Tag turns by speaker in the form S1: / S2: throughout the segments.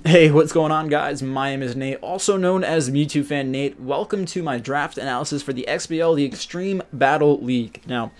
S1: Hey, what's going on, guys? My name is Nate, also known as Mewtwo Fan Nate. Welcome to my draft analysis for the XBL, the Extreme Battle League. Now,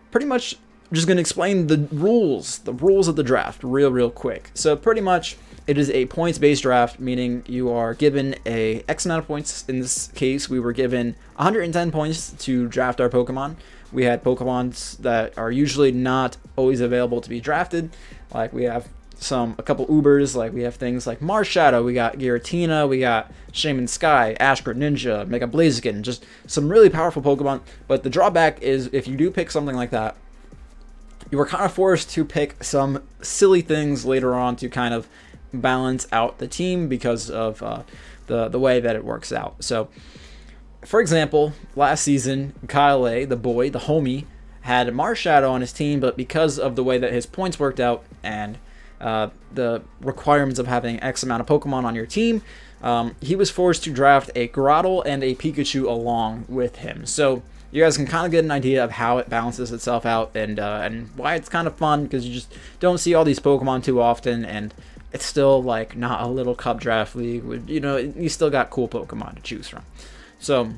S1: pretty much just going to explain the rules of the draft real quick. So pretty much it is a points-based draft, meaning you are given a X amount of points. In this case, we were given 110 points to draft our Pokemon. We had Pokemons that are usually not always available to be drafted. Like we have a couple Ubers, like we have things like Marshadow, we got Giratina, we got SHAYMIN-SKY, Ash Greninja, Mega Blaziken, just some really powerful Pokemon. But the drawback is if you do pick something like that, you are kind of forced to pick some silly things later on to kind of balance out the team because of the way that it works out. So, for example, last season, Kyle A, the boy, the homie, had Marshadow on his team, but because of the way that his points worked out and the requirements of having X amount of Pokemon on your team, he was forced to draft a Grotle and a Pikachu along with him. So you guys can kind of get an idea of how it balances itself out and why it's kind of fun, because you just don't see all these Pokemon too often, and it's still like not a little cup draft league with, you know, you still got cool Pokemon to choose from. So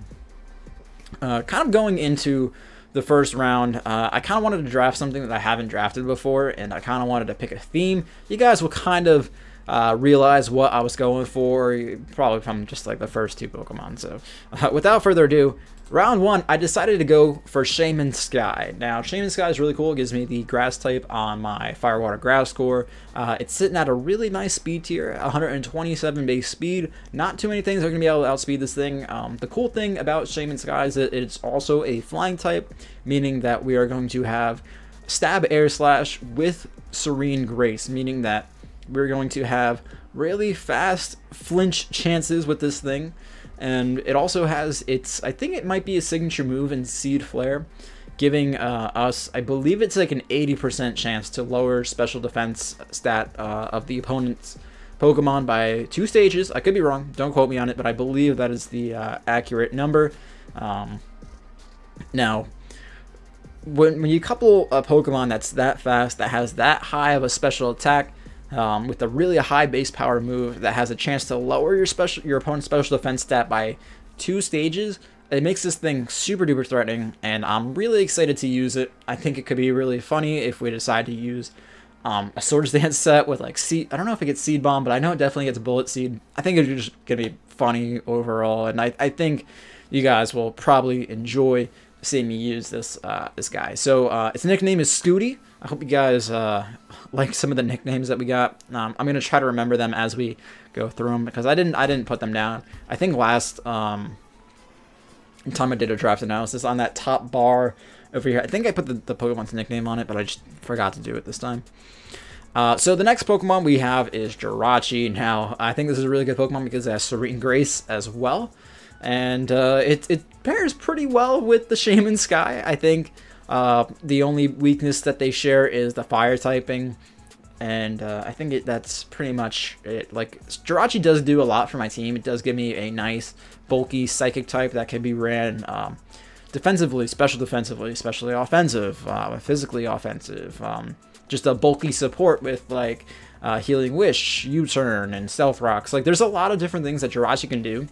S1: kind of going into the first round, I kind of wanted to draft something that I haven't drafted before, and I kind of wanted to pick a theme. You guys will kind of realize what I was going for, probably from just like the first two Pokemon. So without further ado, round one, I decided to go for SHAYMIN-SKY. Now, SHAYMIN-SKY is really cool. It gives me the grass type on my Fire Water Grass score. It's sitting at a really nice speed tier, 127 base speed. Not too many things are going to be able to outspeed this thing. The cool thing about SHAYMIN-SKY is that it's also a flying type, meaning that we are going to have Stab Air Slash with Serene Grace, meaning that we're going to have really fast flinch chances with this thing. And it also has its, I think it might be a signature move in Seed Flare, giving us, I believe it's like an 80% chance to lower special defense stat of the opponent's Pokemon by 2 stages. I could be wrong, don't quote me on it, but I believe that is the accurate number. Now, when you couple a Pokemon that's that fast, that has that high of a special attack, with a really high base power move that has a chance to lower your opponent's special defense stat by 2 stages, it makes this thing super duper threatening, and I'm really excited to use it. I think it could be really funny if we decide to use a Swords Dance set with like Seed. I don't know if it gets Seed Bomb, but I know it definitely gets Bullet Seed. I think it's just gonna be funny overall, and I think you guys will probably enjoy seeing me use this guy. So its nickname is Scooty. I hope you guys like some of the nicknames that we got. I'm gonna try to remember them as we go through them, because I didn't put them down. I think last time I did a draft analysis, on that top bar over here, I think I put the Pokemon's nickname on it, but I just forgot to do it this time. So the next Pokemon we have is JIRACHI. Now, I think this is a really good Pokemon because it has Serene Grace as well, and it pairs pretty well with the SHAYMIN-SKY. I think the only weakness that they share is the fire typing, and I think that's pretty much it. Like, JIRACHI does do a lot for my team. It does give me a nice bulky psychic type that can be ran defensively, especially offensive, physically offensive, just a bulky support with like Healing Wish, U-turn, and Stealth Rocks. Like, there's a lot of different things that JIRACHI can do,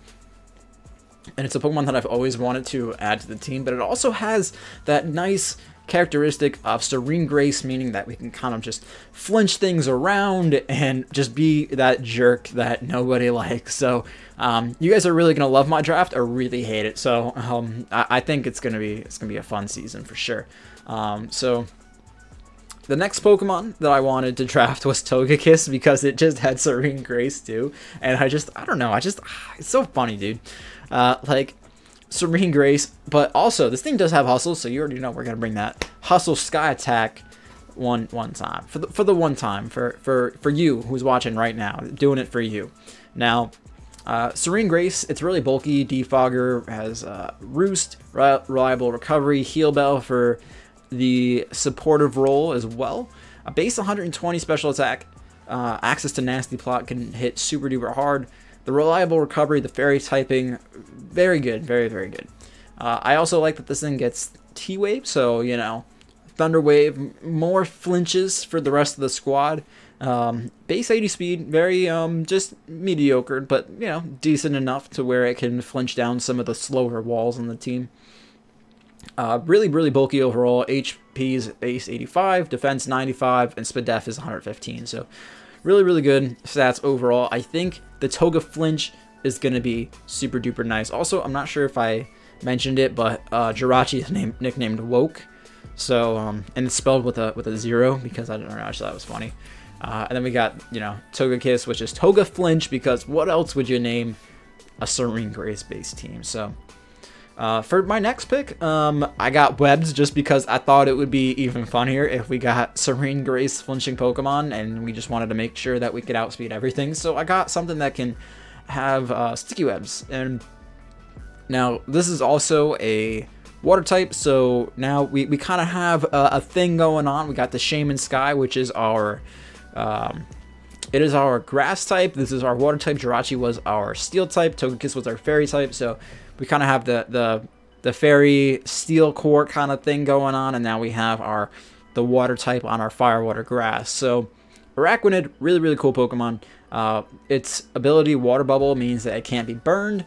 S1: and it's a Pokemon that I've always wanted to add to the team. But it also has that nice characteristic of Serene Grace, meaning that we can kind of just flinch things around and just be that jerk that nobody likes. So you guys are really gonna love my draft or really hate it. So I think it's gonna be a fun season for sure. So the next Pokemon that I wanted to draft was TOGEKISS, because it just had Serene Grace too, and I don't know, it's so funny, dude. Like, Serene Grace, but also this thing does have Hustle, so you already know we're gonna bring that Hustle Sky Attack one time for the one time for you who's watching right now, doing it for you. Now, Serene Grace, it's really bulky. Defogger has Roost, Reliable Recovery, Heal Bell for the supportive role as well. A base 120 special attack, access to Nasty Plot, can hit super duper hard. The Reliable Recovery, the Fairy typing, very good, very good. I also like that this thing gets T-Wave, so, you know, Thunder Wave, more flinches for the rest of the squad. Base 80 speed, very just mediocre, but you know, decent enough to where it can flinch down some of the slower walls on the team. Really, really bulky overall. HP is base 85, defense 95, and speed def is 115. So really, really good stats overall. I think the Toga flinch is going to be super duper nice. Also, I'm not sure if I mentioned it, but Jirachi is nicknamed Woke. So, and it's spelled with a 0 because I don't know, I just thought that was funny. And then we got, you know, TOGEKISS, which is Toga Flinch, because what else would you name a Serene Grace based team? So, for my next pick, I got Webs just because I thought it would be even funnier if we got Serene Grace flinching Pokemon, and we just wanted to make sure that we could outspeed everything. So I got something that can have sticky webs. And now this is also a water type, so now we kind of have a thing going on. We got the SHAYMIN-SKY, which is our it is our grass type. This is our water type. Jirachi was our steel type. TOGEKISS was our fairy type. So we kind of have the fairy steel core kind of thing going on, and now we have the water type on our fire, water, grass. So Araquanid, really, really cool Pokemon. Its ability, Water Bubble, means that it can't be burned.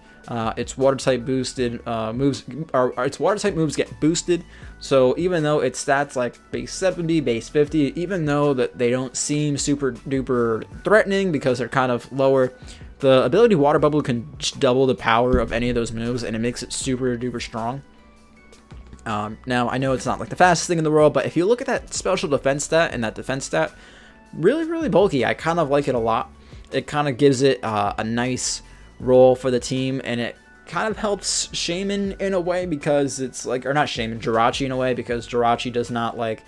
S1: Its water type boosted its water type moves get boosted. So even though its stats like base 70, base 50, even though that they don't seem super duper threatening because they're kind of lower, the ability Water Bubble can double the power of any of those moves, and it makes it super duper strong. Now I know it's not like the fastest thing in the world, but if you look at that special defense stat and that defense stat, really, really bulky. I kind of like it a lot. It kind of gives it a nice role for the team, and it kind of helps Shaymin in a way because it's like, or not Shaymin, Jirachi in a way, because Jirachi does not like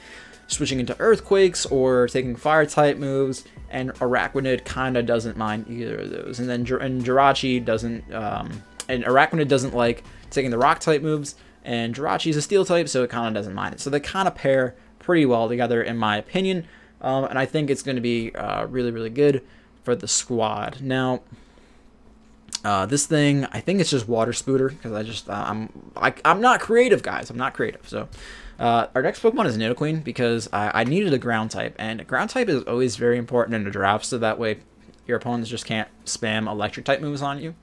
S1: switching into earthquakes or taking fire type moves, and Araquanid kind of doesn't mind either of those. And then Jirachi doesn't, and Araquanid doesn't like taking the rock type moves, and Jirachi is a steel type, so it kind of doesn't mind it. So they kind of pair pretty well together, in my opinion. And I think it's going to be really, really good for the squad. Now, this thing, I think it's just Water Spooter, because I'm not creative, guys. I'm not creative. So our next Pokemon is NIDOQUEEN, because I needed a ground type, and ground type is always very important in a draft, so that way your opponents just can't spam electric type moves on you.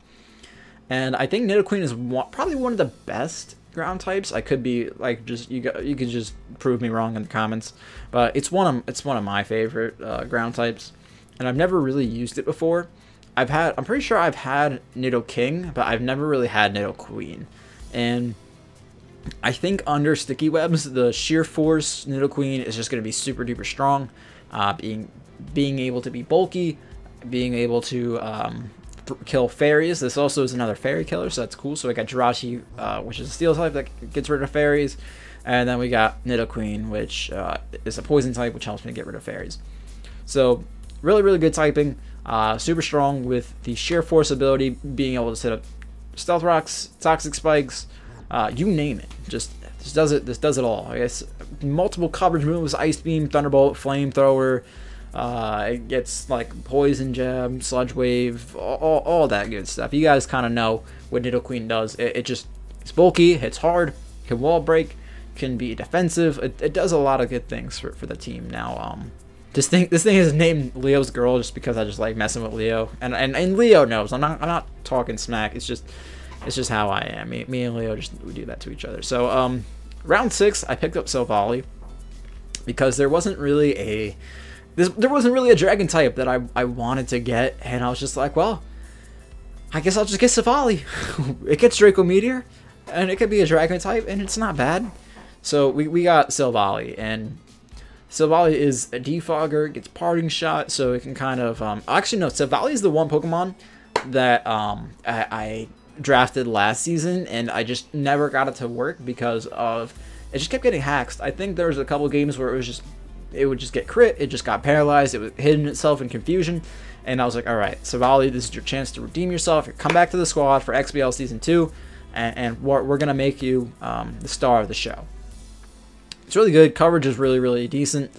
S1: And I think NIDOQUEEN is probably one of the best ground types. I could be like, just you could just prove me wrong in the comments, but it's one of my favorite ground types, and I've never really used it before. I'm pretty sure I've had NIDOQUEEN, but I've never really had NIDOQUEEN. And I think under sticky webs, the sheer force NIDOQUEEN is just going to be super duper strong. Being able to be bulky, being able to kill fairies. This also is another fairy killer, so that's cool. So we got Jirachi, which is a steel type that gets rid of fairies, and then we got NIDOQUEEN, which is a poison type, which helps me get rid of fairies. So really, really good typing. Super strong with the sheer force ability, being able to set up stealth rocks, toxic spikes, you name it. Just does it. This does it all. I guess multiple coverage moves: ice beam, thunderbolt, flamethrower. It gets like poison jab, sludge wave, all that good stuff. You guys kind of know what NIDOQUEEN does. It's bulky, hits hard, can wall break, can be defensive. It does a lot of good things for the team. Now, this thing is named Leo's Girl just because I just like messing with Leo, and Leo knows. I'm not talking smack. It's just how I am. Me and Leo we do that to each other. So round 6, I picked up SILVALLY because there wasn't really a dragon type that I wanted to get, and I was just like, well, I guess I'll just get SILVALLY. It gets Draco Meteor, and it could be a dragon type, and it's not bad. So we got SILVALLY, and SILVALLY is a defogger, gets Parting Shot, so it can kind of actually no, SILVALLY is the one Pokemon that I drafted last season, and I just never got it to work because of it just kept getting hacked. I think there was a couple games where it would just get crit, it just got paralyzed, it was hidden itself in confusion, and I was like, alright, SILVALLY, this is your chance to redeem yourself, come back to the squad for XBL Season 2, and we're going to make you the star of the show. It's really good, coverage is really, really decent,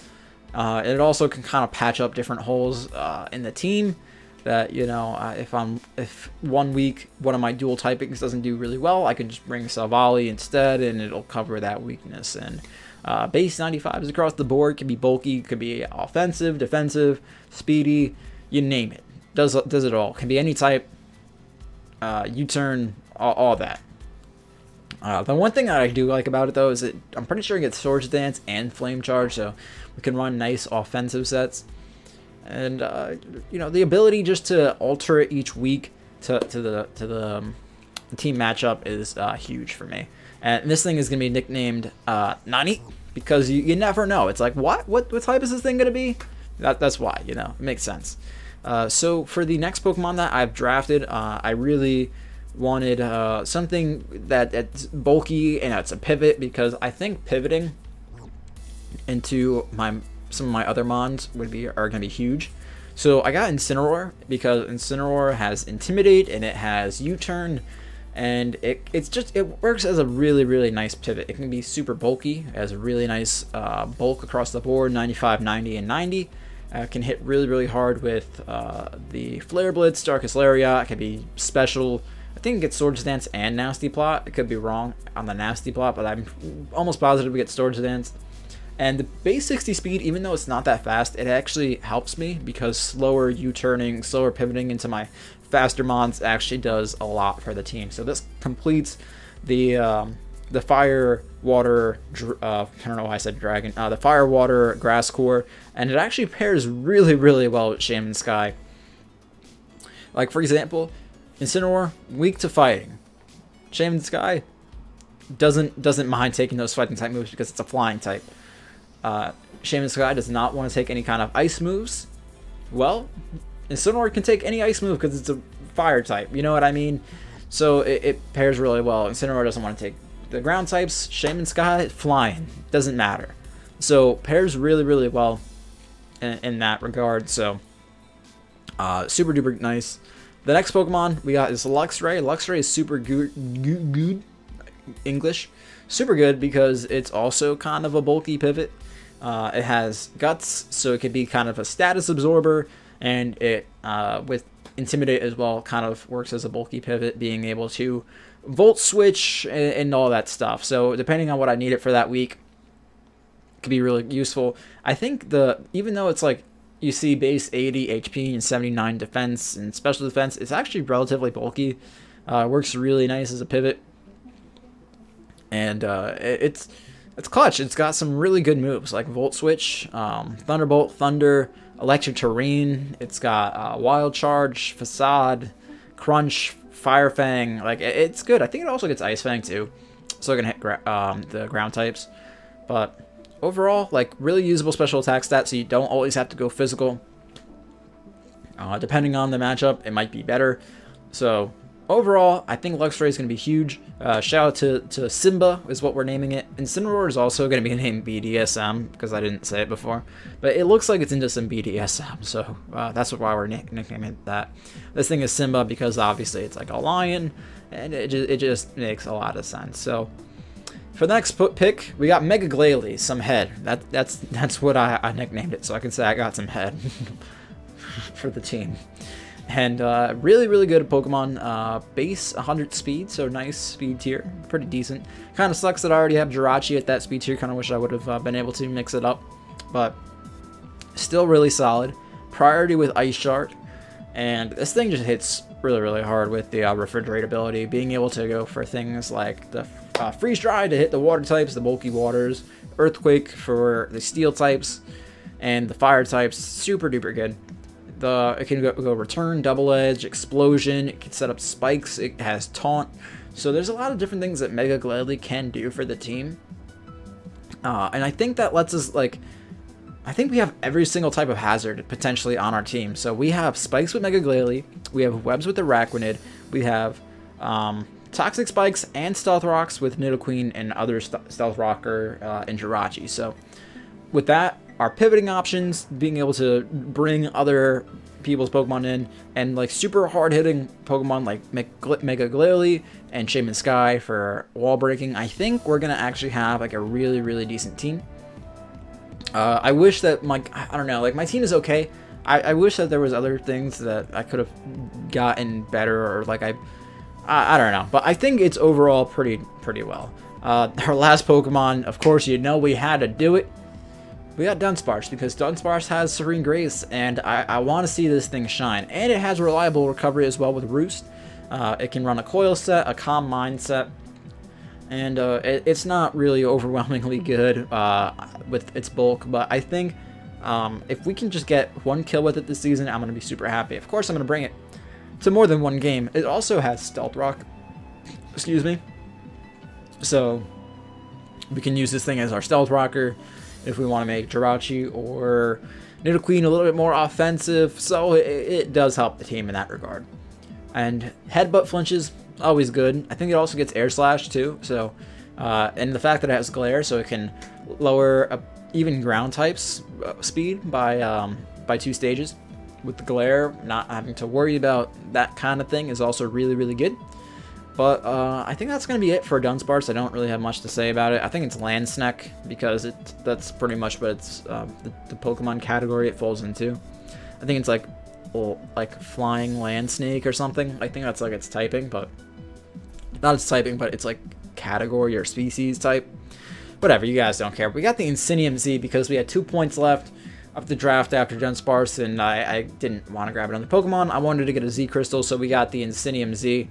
S1: and it also can kind of patch up different holes in the team that, you know, if 1 week one of my dual typings doesn't do really well, I can just bring SILVALLY instead, and it'll cover that weakness. And Base 95s across the board. Could be bulky, could be offensive, defensive, speedy, you name it. Does it all. Can be any type. U-turn, all that. The one thing that I do like about it though is that I'm pretty sure it gets Swords Dance and Flame Charge, so we can run nice offensive sets. And you know, the ability just to alter it each week to the team matchup is huge for me. And this thing is gonna be nicknamed Nani, because you never know. It's like, what type is this thing gonna be? That's why, you know, it makes sense. So for the next Pokemon that I've drafted, I really wanted something that's bulky and that's a pivot, because I think pivoting into some of my other mons are gonna be huge. So I got Incineroar because Incineroar has Intimidate and it has U-turn, and it works as a really nice pivot. It can be super bulky, it has a really nice bulk across the board, 95, 90, and 90. Can hit really hard with the Flare Blitz, Darkest Lariat. It can be special. I think it gets Swords Dance and Nasty Plot. I could be wrong on the Nasty Plot, but I'm almost positive we get Swords Dance. And the base 60 speed, even though it's not that fast, it actually helps me because slower U-turning, slower pivoting into my faster mons actually does a lot for the team. So this completes the fire water, I don't know why I said dragon, the fire water grass core, and it actually pairs really well with SHAYMIN-SKY. Like for example, Incineroar, weak to fighting. SHAYMIN-SKY doesn't mind taking those fighting type moves because it's a flying type. SHAYMIN-SKY does not want to take any kind of ice moves. Well, Incineroar can take any ice move because it's a fire type, you know what I mean? So it pairs really well. Incineroar doesn't want to take the ground types. SHAYMIN-SKY, flying, doesn't matter. So pairs really well in that regard. So super duper nice. The next Pokemon we got is LUXRAY. LUXRAY is super good English. Super good because it's also kind of a bulky pivot. It has guts, so it could be kind of a status absorber, and it with Intimidate as well kind of works as a bulky pivot, being able to Volt Switch and all that stuff. So depending on what I need it for that week, it could be really useful. I think even though it's like you see base 80 HP and 79 defense and special defense, it's actually relatively bulky. Works really nice as a pivot. And it's clutch. It's got some really good moves like Volt Switch, Thunderbolt, Thunder, Electric Terrain. It's got Wild Charge, Facade, Crunch, Fire Fang. Like it's good. I think it also gets Ice Fang too, so it can hit the ground types. But overall, like really usable special attack stat, so you don't always have to go physical. Depending on the matchup, it might be better. So overall, I think LUXRAY is going to be huge. Shout out to Simba is what we're naming it. Incineroar is also going to be named BDSM because I didn't say it before. But it looks like it's into some BDSM, so that's why we're nicknaming it that. This thing is Simba because obviously it's like a lion, and it just makes a lot of sense. So for the next pick, we got Mega GLALIE, some head. That's what I nicknamed it, so I can say I got some head for the team. And really good Pokemon. Base 100 speed, so nice speed tier, pretty decent. Kind of sucks that I already have JIRACHI at that speed tier. Kind of wish I would have been able to mix it up, but still really solid. Priority with Ice Shard, and this thing just hits really hard with the refrigerate ability, being able to go for things like the Freeze Dry to hit the water types, the bulky waters, Earthquake for the steel types, and the fire types. Super duper good. It can go Return, Double Edge, Explosion. It can set up spikes. It has Taunt. So there's a lot of different things that Mega GLALIE can do for the team. And I think that lets us, like, I think we have every single type of hazard potentially on our team. So we have Spikes with Mega GLALIE. We have Webs with Araquanid. We have Toxic Spikes and Stealth Rocks with NIDOQUEEN and other Stealth Rocker and JIRACHI. So with that, our pivoting options, being able to bring other people's Pokemon in, and like super hard-hitting Pokemon like Mega GLALIE and SHAYMIN-SKY for wall breaking, I think we're gonna actually have like a really decent team. I wish that I don't know, like my team is okay. I wish that there was other things that I could have gotten better, or like I I don't know, but I think it's overall pretty well. Our last Pokemon, of course, you know we had to do it. We got DUNSPARCE, because DUNSPARCE has Serene Grace, and I want to see this thing shine. And it has reliable recovery as well with Roost. It can run a Coil set, a Calm Mind set, and it's not really overwhelmingly good with its bulk, but I think if we can just get one kill with it this season, I'm going to be super happy. Of course, I'm going to bring it to more than one game. It also has Stealth Rock, excuse me, so we can use this thing as our Stealth Rocker if we want to make JIRACHI or NIDOQUEEN a little bit more offensive, so it does help the team in that regard. And Headbutt flinches, always good. I think it also gets Air Slash too, so and the fact that it has Glare, so it can lower even ground types speed by 2 stages. With the Glare, not having to worry about that kind of thing is also really good. But I think that's going to be it for DUNSPARCE. I don't really have much to say about it. I think it's Land Snake, because that's pretty much what it's the Pokemon category it falls into. I think it's like Flying Land Snake or something. I think that's like its typing, but not its typing, but it's like category or species type. Whatever, you guys don't care. We got the INCINIUM Z because we had 2 points left of the draft after DUNSPARCE, and I didn't want to grab another Pokemon. I wanted to get a Z Crystal, so we got the INCINIUM Z.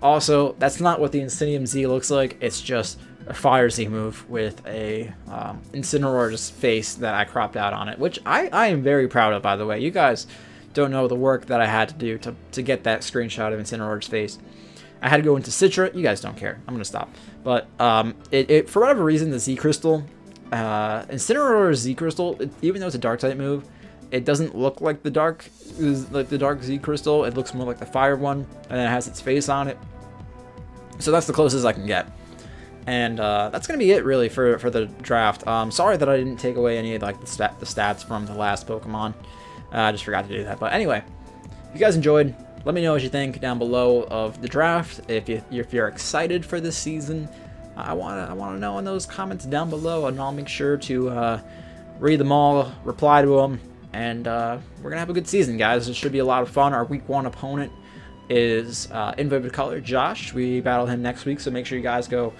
S1: Also, that's not what the INCINIUM Z looks like. It's just a Fire Z move with a Incineroar's face that I cropped out on it, which I am very proud of, by the way. You guys don't know the work that I had to do to get that screenshot of Incineroar's face. I had to go into Citra. You guys don't care. I'm going to stop. But for whatever reason, the Z Crystal, Incineroar's Z Crystal, even though it's a Dark-type move, it doesn't look like the Dark Z Crystal. It looks more like the Fire one, and it has its face on it. So that's the closest I can get. And that's going to be it, really, for the draft. Sorry that I didn't take away any of the stats from the last Pokemon. I just forgot to do that. But anyway, if you guys enjoyed, let me know what you think down below of the draft. If you're excited for this season, I want to know in those comments down below, and I'll make sure to read them all, reply to them, and we're gonna have a good season, guys. It should be a lot of fun. Our week 1 opponent is Invivid Color Josh. We battle him next week, so make sure you guys go.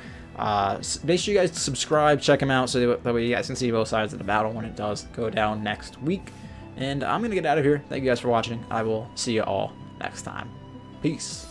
S1: Make sure you guys subscribe, check him out, so that way you guys can see both sides of the battle when it does go down next week. And I'm gonna get out of here. Thank you guys for watching. I will see you all next time. Peace.